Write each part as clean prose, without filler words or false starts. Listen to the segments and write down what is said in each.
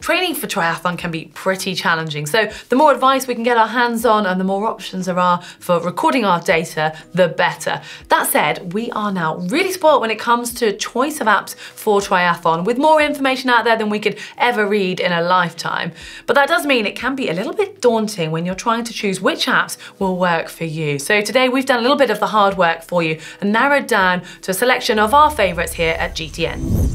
Training for triathlon can be pretty challenging, so the more advice we can get our hands on and the more options there are for recording our data, the better. That said, we are now really spoiled when it comes to choice of apps for triathlon, with more information out there than we could ever read in a lifetime. But that does mean it can be a little bit daunting when you're trying to choose which apps will work for you. So today we've done a little bit of the hard work for you and narrowed down to a selection of our favourites here at GTN.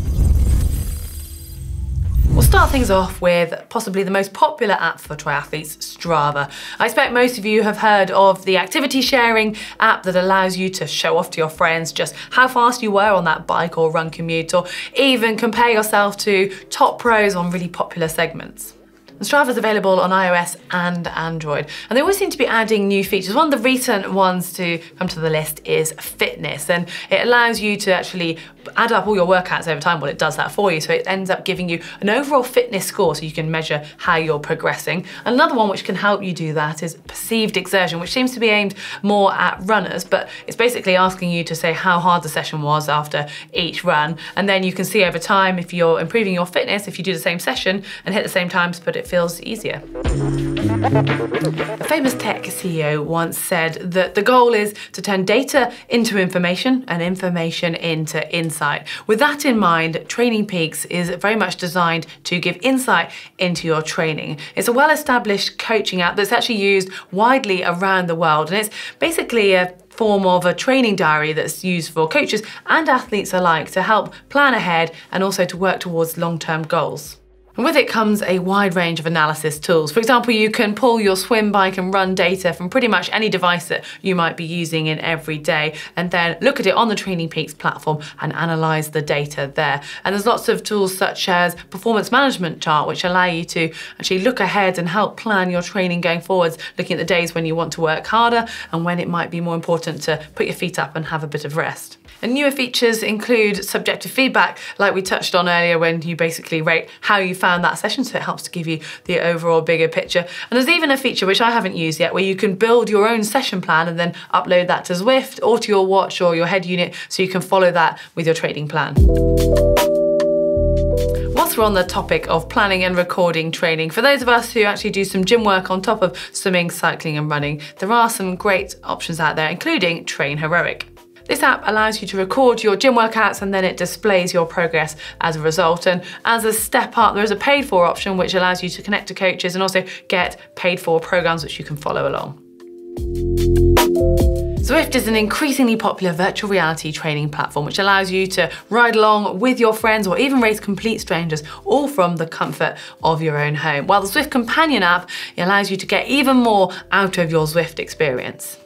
We'll start things off with possibly the most popular app for triathletes, Strava. I expect most of you have heard of the activity sharing app that allows you to show off to your friends just how fast you were on that bike or run commute, or even compare yourself to top pros on really popular segments. And Strava is available on iOS and Android, and they always seem to be adding new features. One of the recent ones to come to the list is fitness, and it allows you to actually add up all your workouts over time. Well, it does that for you, so it ends up giving you an overall fitness score so you can measure how you're progressing. Another one which can help you do that is perceived exertion, which seems to be aimed more at runners, but it's basically asking you to say how hard the session was after each run, and then you can see over time if you're improving your fitness if you do the same session and hit the same times, but it feels easier. A famous tech CEO once said that the goal is to turn data into information and information into insight. With that in mind, Training Peaks is very much designed to give insight into your training. It's a well-established coaching app that's actually used widely around the world, and it's basically a form of a training diary that's used for coaches and athletes alike to help plan ahead and also to work towards long-term goals. And with it comes a wide range of analysis tools. For example, you can pull your swim, bike and run data from pretty much any device that you might be using in every day, and then look at it on the Training Peaks platform and analyse the data there. And there's lots of tools such as performance management chart, which allow you to actually look ahead and help plan your training going forwards, looking at the days when you want to work harder and when it might be more important to put your feet up and have a bit of rest. And newer features include subjective feedback, like we touched on earlier, when you basically rate how you found that session, so it helps to give you the overall bigger picture. And there's even a feature which I haven't used yet, where you can build your own session plan and then upload that to Zwift or to your watch or your head unit, so you can follow that with your training plan. Whilst we're on the topic of planning and recording training, for those of us who actually do some gym work on top of swimming, cycling and running, there are some great options out there, including Train Heroic. This app allows you to record your gym workouts and then it displays your progress as a result. And as a step up, there is a paid for option which allows you to connect to coaches and also get paid for programs which you can follow along. Zwift is an increasingly popular virtual reality training platform which allows you to ride along with your friends or even race complete strangers, all from the comfort of your own home. While the Zwift Companion app allows you to get even more out of your Zwift experience.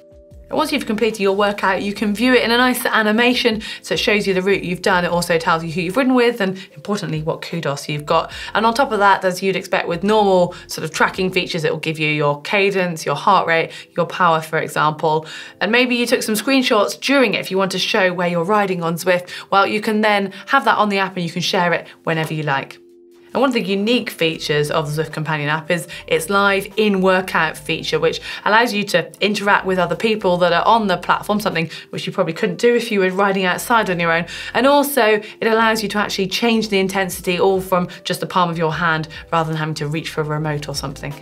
And once you've completed your workout, you can view it in a nice animation, so it shows you the route you've done. It also tells you who you've ridden with and, importantly, what kudos you've got. And on top of that, as you'd expect with normal sort of tracking features, it will give you your cadence, your heart rate, your power, for example. And maybe you took some screenshots during it if you want to show where you're riding on Zwift. Well, you can then have that on the app and you can share it whenever you like. And one of the unique features of the Zwift Companion app is its live in-workout feature, which allows you to interact with other people that are on the platform, something which you probably couldn't do if you were riding outside on your own. And also it allows you to actually change the intensity all from just the palm of your hand rather than having to reach for a remote or something.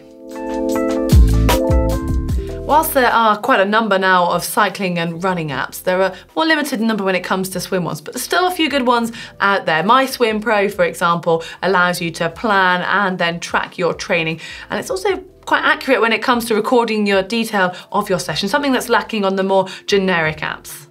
Whilst there are quite a number now of cycling and running apps, there are more limited number when it comes to swim ones, but there's still a few good ones out there. My Swim Pro, for example, allows you to plan and then track your training. And it's also quite accurate when it comes to recording your detail of your session, something that's lacking on the more generic apps.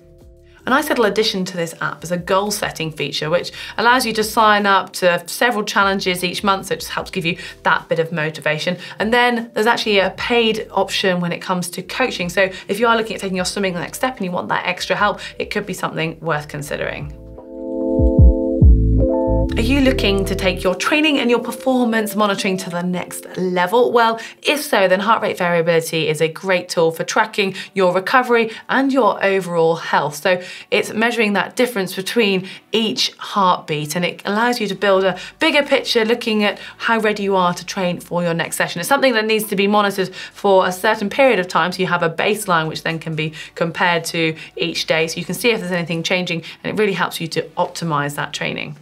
A nice little addition to this app is a goal setting feature, which allows you to sign up to several challenges each month, so it just helps give you that bit of motivation. And then there's actually a paid option when it comes to coaching. So if you are looking at taking your swimming the next step and you want that extra help, it could be something worth considering. Are you looking to take your training and your performance monitoring to the next level? Well, if so, then heart rate variability is a great tool for tracking your recovery and your overall health. So it's measuring that difference between each heartbeat, and it allows you to build a bigger picture looking at how ready you are to train for your next session. It's something that needs to be monitored for a certain period of time, so you have a baseline which then can be compared to each day, so you can see if there's anything changing, and it really helps you to optimize that training.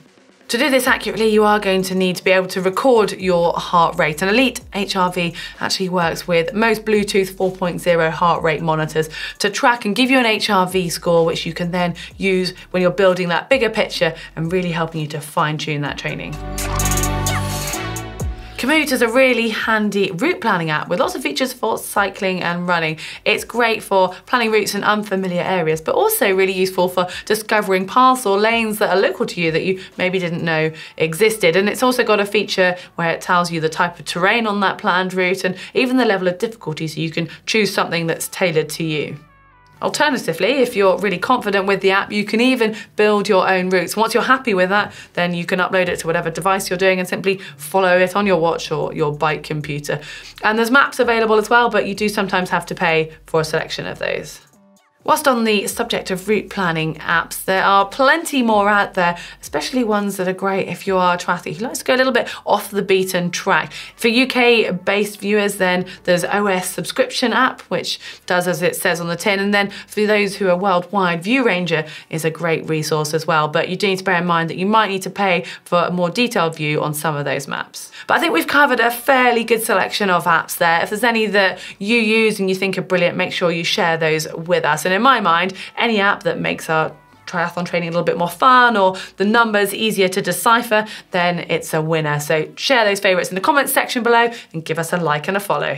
To do this accurately, you are going to need to be able to record your heart rate. And Elite HRV actually works with most Bluetooth 4.0 heart rate monitors to track and give you an HRV score, which you can then use when you're building that bigger picture and really helping you to fine-tune that training. Komoot is a really handy route planning app with lots of features for cycling and running. It's great for planning routes in unfamiliar areas, but also really useful for discovering paths or lanes that are local to you that you maybe didn't know existed. And it's also got a feature where it tells you the type of terrain on that planned route and even the level of difficulty, so you can choose something that's tailored to you. Alternatively, if you're really confident with the app, you can even build your own routes. Once you're happy with that, then you can upload it to whatever device you're doing and simply follow it on your watch or your bike computer. And there's maps available as well, but you do sometimes have to pay for a selection of those. Whilst on the subject of route planning apps, there are plenty more out there, especially ones that are great if you are a triathlete who likes to go a little bit off the beaten track. For UK-based viewers, then there's OS subscription app, which does as it says on the tin. And then for those who are worldwide, View Ranger is a great resource as well. But you do need to bear in mind that you might need to pay for a more detailed view on some of those maps. But I think we've covered a fairly good selection of apps there. If there's any that you use and you think are brilliant, make sure you share those with us. And in my mind, any app that makes our triathlon training a little bit more fun or the numbers easier to decipher, then it's a winner. So share those favorites in the comments section below and give us a like and a follow.